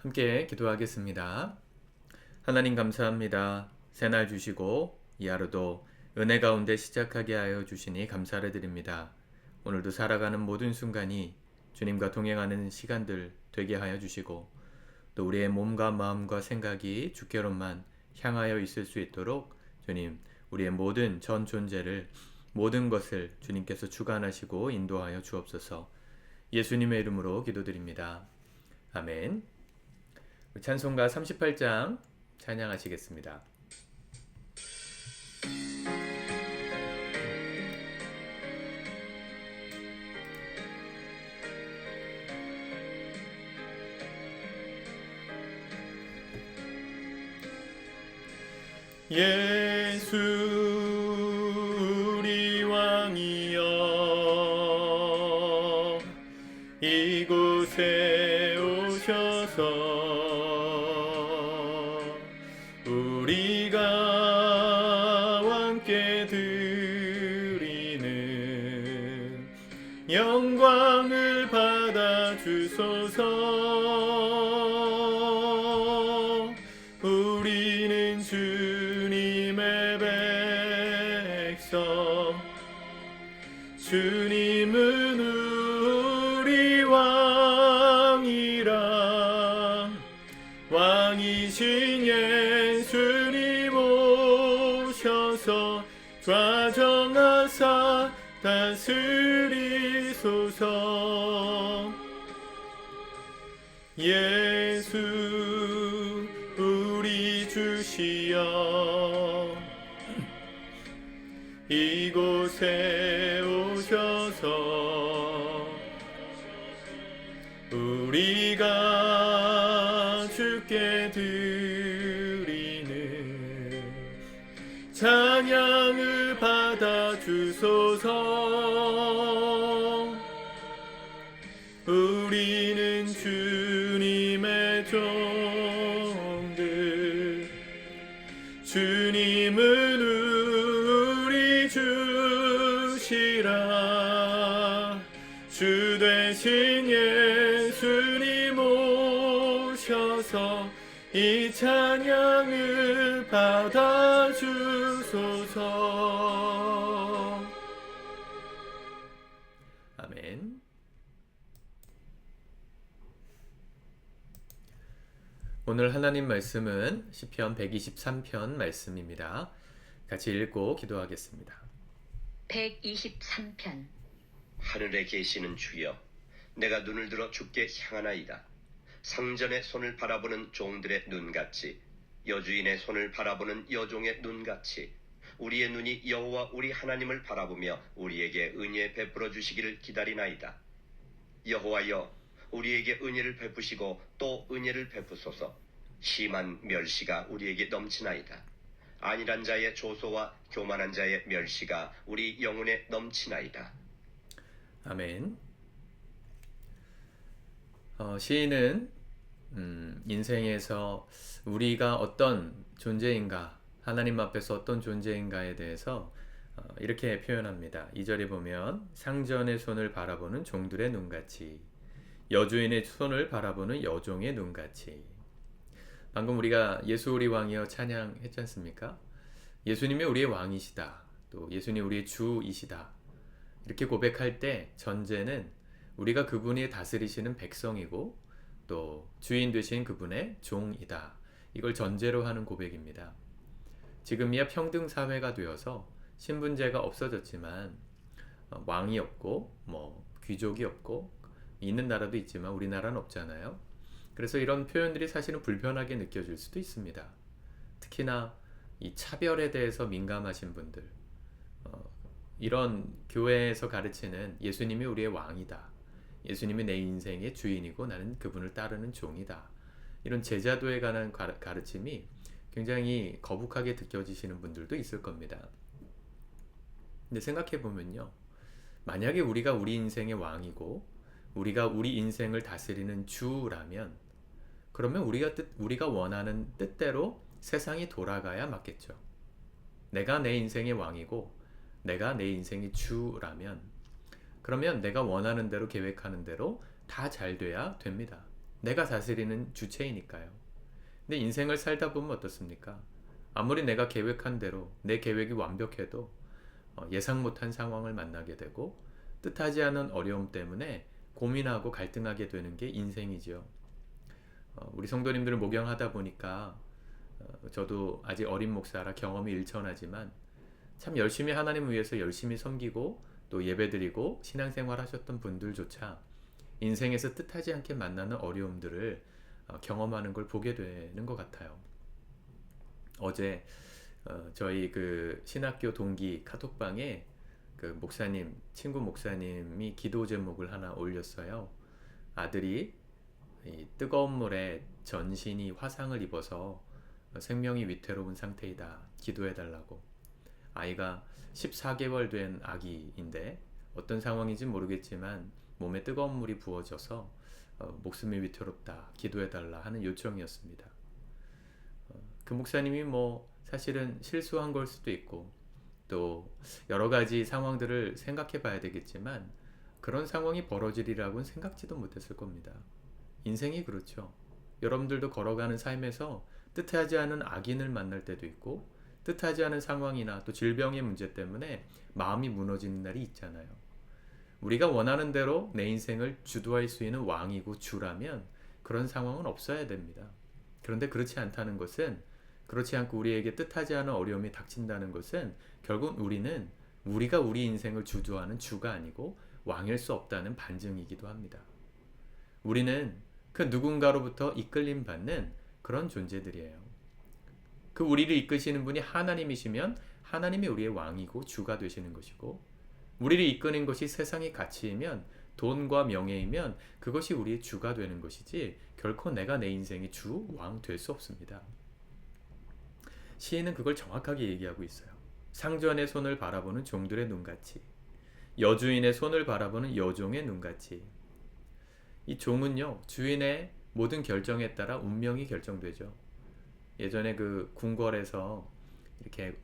함께 기도하겠습니다. 하나님 감사합니다. 새날 주시고 이 하루도 은혜 가운데 시작하게 하여 주시니 감사를 드립니다. 오늘도 살아가는 모든 순간이 주님과 동행하는 시간들 되게 하여 주시고 또 우리의 몸과 마음과 생각이 주께로만 향하여 있을 수 있도록 주님 우리의 모든 전 존재를 모든 것을 주님께서 주관하시고 인도하여 주옵소서. 예수님의 이름으로 기도드립니다. 아멘. 찬송가 38장 찬양하시겠습니다. 예수 우리 왕이여 이곳에 오셔서 우리가 왕께 드리는 영광을 받아 주소서. 우리는 주님의 백성, 주님은 우리 왕이라. 왕이신 예수님 오셔서 좌정하사 다스리소서. 예수 우리 주시여 이곳에 오셔서 우리가 주께 드리는 찬양을 받아 주소서. 우리는 주님의 종들, 주님은 우리 주시라. 주 되신 예수님 오셔서 이 찬양을 받아 주소서. 아멘. 오늘 하나님 말씀은 시편 123편 말씀입니다. 같이 읽고 기도하겠습니다. 123편. 하늘에 계시는 주여, 내가 눈을 들어 주께 향하나이다. 상전의 손을 바라보는 종들의 눈같이, 여주인의 손을 바라보는 여종의 눈같이 우리의 눈이 여호와 우리 하나님을 바라보며 우리에게 은혜 베풀어 주시기를 기다리나이다. 여호와여, 우리에게 은혜를 베푸시고 또 은혜를 베푸소서. 심한 멸시가 우리에게 넘치나이다. 안일한 자의 조소와 교만한 자의 멸시가 우리 영혼에 넘치나이다. 아멘. 시인은 인생에서 우리가 어떤 존재인가, 하나님 앞에서 어떤 존재인가에 대해서 이렇게 표현합니다. 2절에 보면 상전의 손을 바라보는 종들의 눈같이, 여주인의 손을 바라보는 여종의 눈같이. 방금 우리가 예수 우리 왕이여 찬양했지 않습니까? 예수님이 우리의 왕이시다, 또 예수님이 우리의 주이시다, 이렇게 고백할 때 전제는 우리가 그분이 다스리시는 백성이고 또 주인 되신 그분의 종이다, 이걸 전제로 하는 고백입니다. 지금이야 평등 사회가 되어서 신분제가 없어졌지만 왕이 없고 귀족이 없고 있는 나라도 있지만 우리나라는 없잖아요. 그래서 이런 표현들이 사실은 불편하게 느껴질 수도 있습니다. 특히나 이 차별에 대해서 민감하신 분들, 이런 교회에서 가르치는 예수님이 우리의 왕이다, 예수님이 내 인생의 주인이고 나는 그분을 따르는 종이다, 이런 제자도에 관한 가르침이 굉장히 거북하게 느껴지시는 분들도 있을 겁니다. 근데 생각해 보면요, 만약에 우리가 우리 인생의 왕이고 우리가 우리 인생을 다스리는 주라면, 그러면 우리가 원하는 뜻대로 세상이 돌아가야 맞겠죠. 내가 내 인생의 왕이고 내가 내 인생의 주라면, 그러면 내가 원하는 대로 계획하는 대로 다 잘 돼야 됩니다. 내가 다스리는 주체이니까요. 근데 인생을 살다 보면 어떻습니까? 아무리 내가 계획한 대로 내 계획이 완벽해도 예상 못한 상황을 만나게 되고 뜻하지 않은 어려움 때문에 고민하고 갈등하게 되는 게 인생이죠. 우리 성도님들을 목양하다 보니까 저도 아직 어린 목사라 경험이 일천하지만 참 열심히 하나님을 위해서 열심히 섬기고 또 예배드리고 신앙생활 하셨던 분들조차 인생에서 뜻하지 않게 만나는 어려움들을 경험하는 걸 보게 되는 것 같아요. 어제 저희 그 신학교 동기 카톡방에 그 목사님, 친구 목사님이 기도 제목을 하나 올렸어요. 아들이 이 뜨거운 물에 전신이 화상을 입어서 생명이 위태로운 상태이다. 기도해 달라고. 아이가 14개월 된 아기인데 어떤 상황인지 모르겠지만 몸에 뜨거운 물이 부어져서 목숨이 위태롭다. 기도해 달라 하는 요청이었습니다. 그 목사님이 뭐 사실은 실수한 걸 수도 있고 또 여러 가지 상황들을 생각해 봐야 되겠지만 그런 상황이 벌어지리라고는 생각지도 못했을 겁니다. 인생이 그렇죠. 여러분들도 걸어가는 삶에서 뜻하지 않은 악인을 만날 때도 있고 뜻하지 않은 상황이나 또 질병의 문제 때문에 마음이 무너지는 날이 있잖아요. 우리가 원하는 대로 내 인생을 주도할 수 있는 왕이고 주라면 그런 상황은 없어야 됩니다. 그런데 그렇지 않다는 것은 그렇지 않고 우리에게 뜻하지 않은 어려움이 닥친다는 것은 결국 우리가 우리 인생을 주도하는 주가 아니고 왕일 수 없다는 반증이기도 합니다. 우리는 그 누군가로부터 이끌림 받는 그런 존재들이에요. 그 우리를 이끄시는 분이 하나님이시면 하나님이 우리의 왕이고 주가 되시는 것이고 우리를 이끄는 것이 세상의 가치이면 돈과 명예이면 그것이 우리의 주가 되는 것이지 결코 내가 내 인생의 주, 왕 될 수 없습니다. 시인은 그걸 정확하게 얘기하고 있어요. 상전의 손을 바라보는 종들의 눈같이 여주인의 손을 바라보는 여종의 눈같이 이 종은요 주인의 모든 결정에 따라 운명이 결정되죠. 예전에 그 궁궐에서 이렇게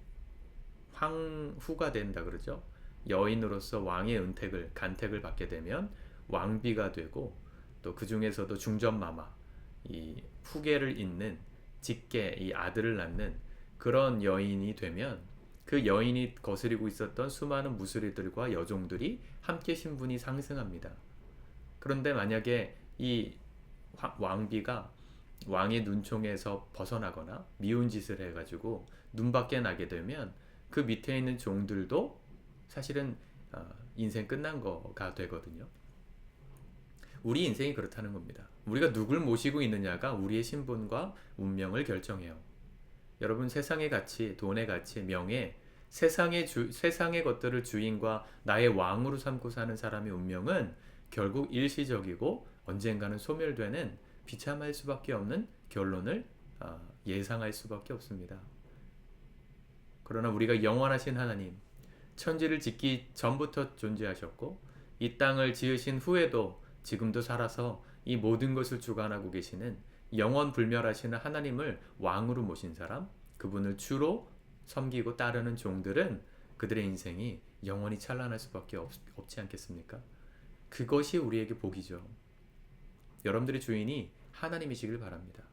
황후가 된다 그러죠. 여인으로서 왕의 은택을 간택을 받게 되면 왕비가 되고 또 그 중에서도 중전마마 이 후계를 잇는 직계 이 아들을 낳는 그런 여인이 되면 그 여인이 거스리고 있었던 수많은 무술이들과 여종들이 함께 신분이 상승합니다. 그런데 만약에 이 왕비가 왕의 눈총에서 벗어나거나 미운 짓을 해가지고 눈밖에 나게 되면 그 밑에 있는 종들도 사실은 인생 끝난 거가 되거든요. 우리 인생이 그렇다는 겁니다. 우리가 누굴 모시고 있느냐가 우리의 신분과 운명을 결정해요. 여러분 세상의 가치, 돈의 가치, 명예, 세상의 것들을 주인과 나의 왕으로 삼고 사는 사람의 운명은 결국 일시적이고 언젠가는 소멸되는 비참할 수밖에 없는 결론을 예상할 수밖에 없습니다. 그러나 우리가 영원하신 하나님, 천지를 짓기 전부터 존재하셨고 이 땅을 지으신 후에도 지금도 살아서 이 모든 것을 주관하고 계시는 영원 불멸하시는 하나님을 왕으로 모신 사람, 그분을 주로 섬기고 따르는 종들은 그들의 인생이 영원히 찬란할 수밖에 없지 않겠습니까? 그것이 우리에게 복이죠. 여러분들의 주인이 하나님이시길 바랍니다.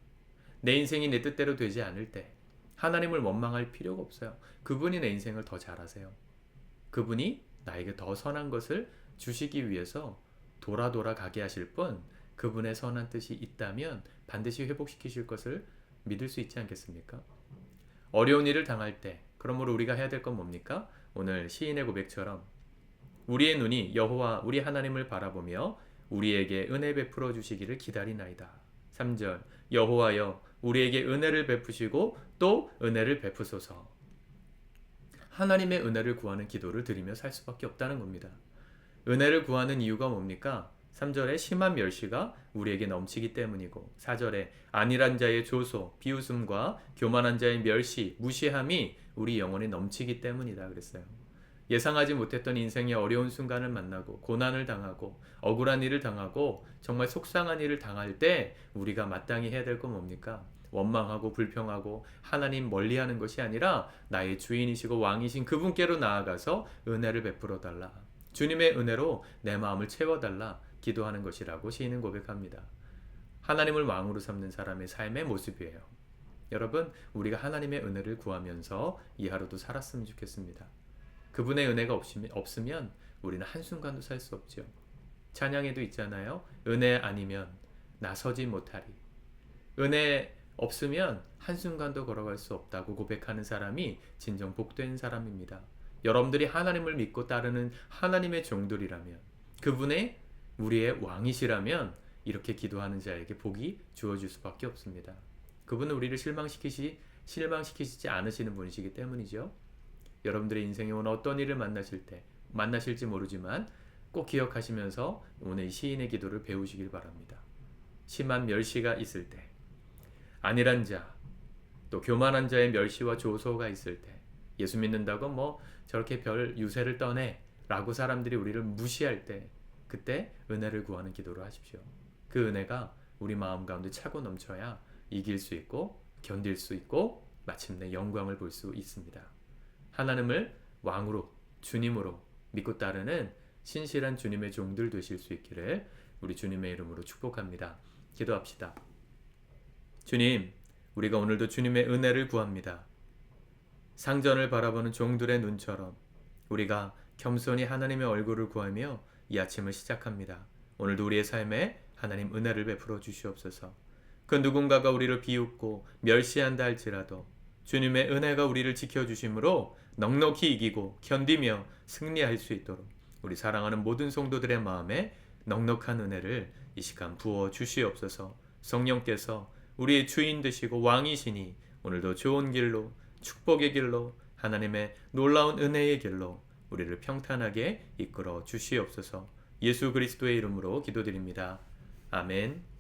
내 인생이 내 뜻대로 되지 않을 때 하나님을 원망할 필요가 없어요. 그분이 내 인생을 더 잘하세요. 그분이 나에게 더 선한 것을 주시기 위해서 돌아 가게 하실 뿐 그분의 선한 뜻이 있다면 반드시 회복시키실 것을 믿을 수 있지 않겠습니까? 어려운 일을 당할 때 그러므로 우리가 해야 될 건 뭡니까? 오늘 시인의 고백처럼 우리의 눈이 여호와 우리 하나님을 바라보며 우리에게 은혜 베풀어 주시기를 기다리나이다. 3절 여호와여 우리에게 은혜를 베푸시고 또 은혜를 베푸소서. 하나님의 은혜를 구하는 기도를 드리며 살 수밖에 없다는 겁니다. 은혜를 구하는 이유가 뭡니까? 3절에 심한 멸시가 우리에게 넘치기 때문이고 4절에 안일한 자의 조소, 비웃음과 교만한 자의 멸시, 무시함이 우리 영혼에 넘치기 때문이다 그랬어요. 예상하지 못했던 인생의 어려운 순간을 만나고 고난을 당하고 억울한 일을 당하고 정말 속상한 일을 당할 때 우리가 마땅히 해야 될 건 뭡니까? 원망하고 불평하고 하나님 멀리하는 것이 아니라 나의 주인이시고 왕이신 그분께로 나아가서 은혜를 베풀어 달라. 주님의 은혜로 내 마음을 채워달라 기도하는 것이라고 시인은 고백합니다. 하나님을 왕으로 삼는 사람의 삶의 모습이에요. 여러분, 우리가 하나님의 은혜를 구하면서 이 하루도 살았으면 좋겠습니다. 그분의 은혜가 없으면 우리는 한순간도 살 수 없죠. 찬양에도 있잖아요. 은혜 아니면 나서지 못하리. 은혜 없으면 한순간도 걸어갈 수 없다고 고백하는 사람이 진정 복된 사람입니다. 여러분들이 하나님을 믿고 따르는 하나님의 종들이라면, 그분의 우리의 왕이시라면 이렇게 기도하는 자에게 복이 주어질 수밖에 없습니다. 그분은 우리를 실망시키시지 않으시는 분이시기 때문이죠. 여러분들의 인생에 오늘 어떤 일을 만나실지 모르지만 꼭 기억하시면서 오늘 이 시인의 기도를 배우시길 바랍니다. 심한 멸시가 있을 때, 안일한 자, 또 교만한 자의 멸시와 조소가 있을 때, 예수 믿는다고 뭐 저렇게 별 유세를 떠내 라고 사람들이 우리를 무시할 때, 그때 은혜를 구하는 기도를 하십시오. 그 은혜가 우리 마음 가운데 차고 넘쳐야 이길 수 있고 견딜 수 있고 마침내 영광을 볼 수 있습니다. 하나님을 왕으로, 주님으로 믿고 따르는 신실한 주님의 종들 되실 수 있기를 우리 주님의 이름으로 축복합니다. 기도합시다. 주님, 우리가 오늘도 주님의 은혜를 구합니다. 상전을 바라보는 종들의 눈처럼 우리가 겸손히 하나님의 얼굴을 구하며 이 아침을 시작합니다. 오늘도 우리의 삶에 하나님 은혜를 베풀어 주시옵소서. 그 누군가가 우리를 비웃고 멸시한다 할지라도 주님의 은혜가 우리를 지켜주심으로 넉넉히 이기고 견디며 승리할 수 있도록 우리 사랑하는 모든 성도들의 마음에 넉넉한 은혜를 이 시간 부어 주시옵소서. 성령께서 우리의 주인 되시고 왕이시니 오늘도 좋은 길로, 축복의 길로, 하나님의 놀라운 은혜의 길로 우리를 평탄하게 이끌어 주시옵소서. 예수 그리스도의 이름으로 기도드립니다. 아멘.